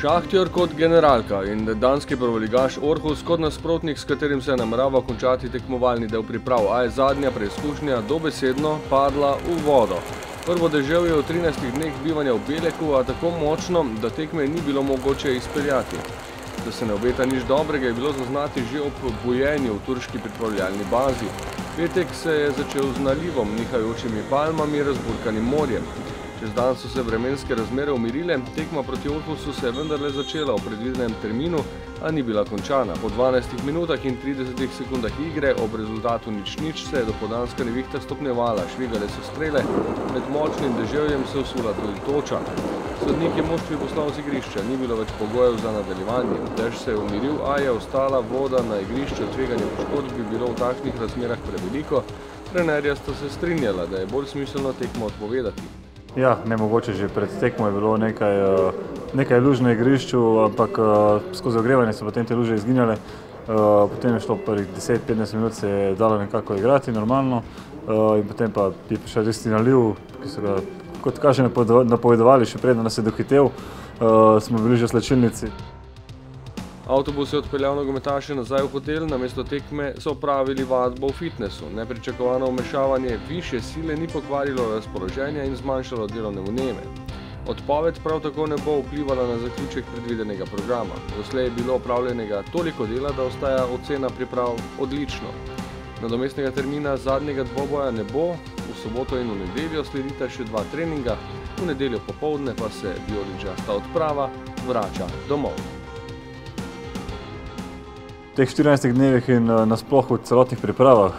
Šahtjor kot generalka in danski prvoligaš Orhus kot nasprotnik, s katerim se namerava končati tekmovalni del priprav, a je zadnja preizkušnja dobesedno padla v vodo. Prvo deževje v 13 dneh bivanja v Beleku, a tako močno, da tekme ni bilo mogoče izpeljati. Da se ne obeta nič dobrega, je bilo zaznati že ob bujenju v turški pripravljalni bazi. Petek se je začel z nalivom, nihajočimi palmami, razburkanim morjem. Čez dan so se vremenske razmere umirile, tekma proti Orhusu se je vendarle začela v predvidenem terminu, a ni bila končana. Po 12 minutah in 30 sekundah igre ob rezultatu 0:0 se je dopoldanska nevihta stopnjevala, švigale so strele, med močnim deževjem se usula tudi toča. Sodnik je moštvi poslal z igrišča, ni bilo več pogojev za nadaljevanje. Dež se je umiril, a je ostala voda na igrišču, tveganje poškodb bi bilo v takšnih razmerah preveliko. Trenerja sta se strinjala, da je bolj smiselno tekmo odpovedati. Ja, nemogoče že pred tekmo je bilo nekaj luž na igrišču, ampak skozi ogrevanje so potem te luže izginjale. Potem je šlo prvih 10-15 minut, se je dalo nekako igrati normalno in potem pa je prišel tisti naliv, ki so ga, kot kaže, napovedovali še preden nas je dohitel, smo bili že v slačilnici. Avtobus je odpeljal nogometaše nazaj v hotel, namesto tekme so opravili vadbo v fitnesu. Nepričakovano vmešavanje višje sile ni pokvarilo razpoloženja in zmanjšalo delovne vneme. Odpoved prav tako ne bo vplivala na zaključek predvidenega programa. Doslej je bilo opravljenega toliko dela, da ostaja ocena priprav odlično. Nadomestnega termina zadnjega dvoboja ne bo, v soboto in v nedeljo sledita še 2 treninga, v nedeljo popoldne pa se vijoličasta odprava vrača domov. V teh 14 dnevih in nasploh v celotnih pripravah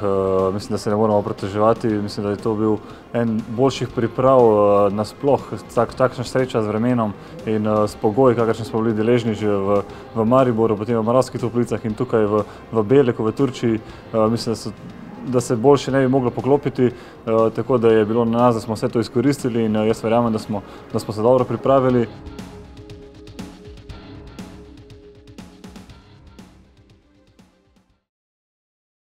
mislim, da se ne moramo preteževati. Mislim, da je to bil en boljših priprav nasploh, takšna sreča z vremenom in s pogoji, kakršne smo bili deležni že v Mariboru, potem v Moravskih Toplicah in tukaj v Beleku, v Turčiji. Mislim, da se boljše ne bi moglo poklopiti, tako da je bilo na nas, da smo vse to izkoristili in jaz verjamem, da smo se dobro pripravili.